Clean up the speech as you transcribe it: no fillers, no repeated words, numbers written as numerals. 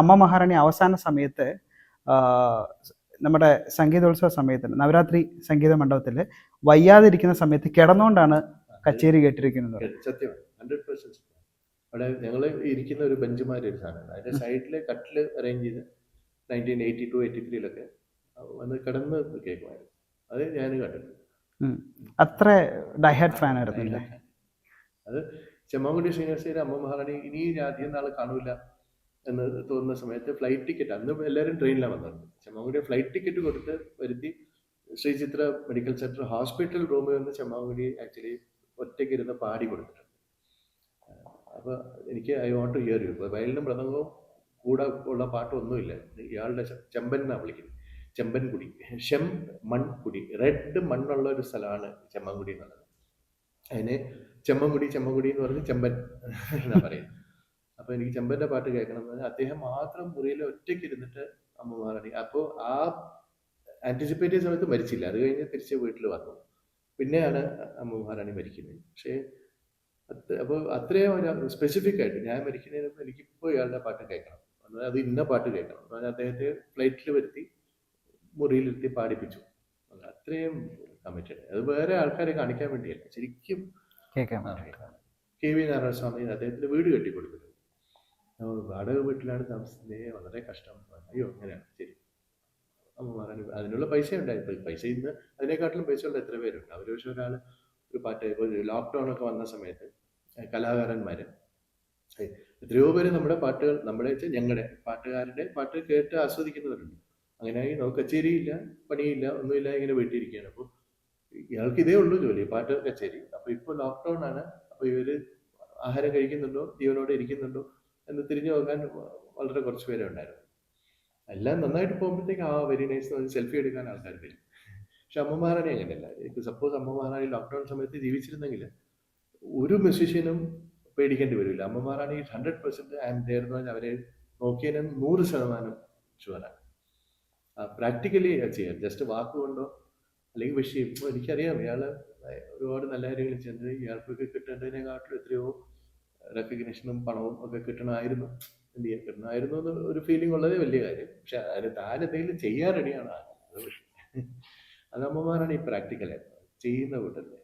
അമ്മ മഹാറാണി അവസാന സമയത്ത് നമ്മുടെ സംഗീതോത്സവ സമയത്ത് നവരാത്രി സംഗീത മണ്ഡപത്തിൽ വയ്യാതിരിക്കുന്ന സമയത്ത് കിടന്നുകൊണ്ടാണ് കച്ചേരി കേട്ടിരിക്കുന്നത്. സത്യമാണ്, 100%. അവിടെ ഞങ്ങൾ ഇരിക്കുന്ന ഒരു ബെഞ്ചുമാരി ഒരു സാധനം, അതിന്റെ സൈഡിലെ കട്ടില് അറേഞ്ച് ചെയ്ത് 1982-83 വന്ന് കിടന്ന് കേൾക്കുമായിരുന്നു. അത് ഞാൻ കണ്ടിട്ടുണ്ട്. അത്ര ഡൈഹാർഡ് ഫാൻ ആയിരുന്നു. അത് ചെമ്മാങ്കുടി ശ്രീനിവാസയുടെ അമ്മ മഹാറാണി ഇനി അധികം നാൾ കാണൂല എന്ന് തോന്നുന്ന സമയത്ത് ഫ്ലൈറ്റ് ടിക്കറ്റ്, അന്ന് എല്ലാവരും ട്രെയിനിലാണ് വന്നത്, ചെമ്മാങ്കുടി ഫ്ലൈറ്റ് ടിക്കറ്റ് കൊടുത്ത് വരുത്തി ശ്രീചിത്ര മെഡിക്കൽ സെന്റർ ഹോസ്പിറ്റൽ റൂമിൽ വന്ന് ചെമ്മാങ്കുടി ആക്ച്വലി ഒറ്റയ്ക്ക് ഇരുന്ന് പാടി കൊടുത്തിട്ടുണ്ട്. അപ്പോൾ എനിക്ക് I want to hear you. വയലിനും മൃദംഗവും കൂടെ ഉള്ള പാട്ടൊന്നുമില്ല. ഇയാളുടെ ചെമ്പൻ എന്നാണ് വിളിക്കുന്നത്, ചെമ്പൻകുടി, മൺകുടി, റെഡ് മണ്ണുള്ള ഒരു സ്ഥലമാണ് ചെമ്മൻകുടി എന്നുള്ളത്. അതിന് ചെമ്മൻകുടി എന്ന് പറഞ്ഞ് ചെമ്പൻ എന്നാ പറയുന്നത്. അപ്പോൾ എനിക്ക് ചെമ്പൻ്റെ പാട്ട് കേൾക്കണം എന്ന് പറഞ്ഞാൽ അദ്ദേഹം മാത്രം മുറിയിൽ ഒറ്റയ്ക്ക് ഇരുന്നിട്ട് അമ്മ മഹാറാണി. അപ്പോൾ ആ ആൻറ്റിസിപ്പേറ്റ് ചെയ്ത സമയത്ത് മരിച്ചില്ല, അത് കഴിഞ്ഞ് തിരിച്ച് വീട്ടിൽ വന്നു, പിന്നെയാണ് അമ്മ മഹാറാണി മരിക്കുന്നത്. പക്ഷേ അപ്പോൾ അത്രയും ഒരു സ്പെസിഫിക് ആയിട്ട് ഞാൻ മരിക്കുന്നതിന് മുമ്പ് എനിക്കിപ്പോൾ ഇയാളുടെ പാട്ട് കേൾക്കണം, അത് ഇന്ന പാട്ട് കേൾക്കണം എന്ന് പറഞ്ഞാൽ അദ്ദേഹത്തെ ഫ്ലൈറ്റിൽ വരുത്തി മുറിയിലിരുത്തി പാടിപ്പിച്ചു. അത്രയും കമ്മിറ്റഡ്. അത് വേറെ ആൾക്കാരെ കാണിക്കാൻ വേണ്ടിയല്ല, ശരിക്കും കെ വി നാരായണസ്വാമി അദ്ദേഹത്തിന് വീട് കെട്ടിക്കൊടുത്തിട്ടുണ്ട്. വാടക വീട്ടിലാണ് താമസിക്കുന്നത്, വളരെ കഷ്ടം. അയ്യോ അങ്ങനെയാണ്, ശരി. അമ്മ മഹാറാണി അതിനുള്ള പൈസ ഉണ്ടായി. പൈസ ഇന്ന് അതിനെക്കാട്ടിലും പൈസ ഉള്ള എത്ര പേരുണ്ട്. അവർ പക്ഷേ ഒരാൾ ഒരു പാട്ട്, ഇപ്പോൾ ലോക്ക്ഡൗൺ ഒക്കെ വന്ന സമയത്ത് കലാകാരന്മാർ എത്രയോ പേര് നമ്മുടെ പാട്ടുകൾ, ഞങ്ങളുടെ പാട്ടുകാരുടെ പാട്ട് കേട്ട് ആസ്വദിക്കുന്നവരുണ്ട്. അങ്ങനെയായി നമുക്ക് കച്ചേരിയില്ല, പണിയില്ല, ഒന്നുമില്ല, ഇങ്ങനെ വീട്ടിലിരിക്കുകയാണ്. അപ്പോൾ ഇയാൾക്ക് ഇതേ ഉള്ളൂ ജോലി, പാട്ട് കച്ചേരി. അപ്പോൾ ഇപ്പോൾ ലോക്ക്ഡൗൺ ആണ്, അപ്പോൾ ഇവർ ആഹാരം കഴിക്കുന്നുണ്ടോ, ജീവനോടെ ഇരിക്കുന്നുണ്ടോ എന്ന് തിരിഞ്ഞു നോക്കാൻ വളരെ കുറച്ച് പേരെ ഉണ്ടായിരുന്നു. എല്ലാം നന്നായിട്ട് പോകുമ്പോഴത്തേക്ക് വെരി നൈസ് സെൽഫി എടുക്കാൻ ആൾക്കാർ വരും. പക്ഷെ അമ്മ മഹാറാണി അങ്ങനെയല്ല. എനിക്ക് സപ്പോസ് അമ്മ മഹാറാണി ലോക്ക്ഡൗൺ സമയത്ത് ജീവിച്ചിരുന്നെങ്കിൽ ഒരു മ്യൂസീഷ്യനും പേടിക്കേണ്ടി വരില്ല. അമ്മ മഹാറാണി 100% ഐ ആം ദേർ എന്ന് പറഞ്ഞാൽ അവരെ നോക്കിയതിന് 100% ഷുവറാണ്. പ്രാക്ടിക്കലി ചെയ്യാം, ജസ്റ്റ് വാക്കുകൊണ്ടോ അല്ലെങ്കിൽ വിഷയം. ഇപ്പോൾ എനിക്കറിയാം ഇയാൾ ഒരുപാട് നല്ല കാര്യങ്ങൾ ചെയ്യുന്നത്, ഇയാൾക്കൊക്കെ കിട്ടേണ്ടതിനെക്കാട്ടിലും എത്രയോ റെക്കഗ്നേഷനും പണവും ഒക്കെ കിട്ടണമായിരുന്നു, എന്ത് ചെയ്യാൻ കിട്ടണമായിരുന്നു എന്ന് ഒരു ഫീലിംഗ് ഉള്ളതേ വലിയ കാര്യം. പക്ഷെ അതിന് താൻ എന്തെങ്കിലും ചെയ്യാൻ റെഡിയാണ്. അത് അമ്മമാരാണ് ഈ പ്രാക്ടിക്കലായിരുന്നു ചെയ്യുന്ന കൂട്ടത്തിൽ.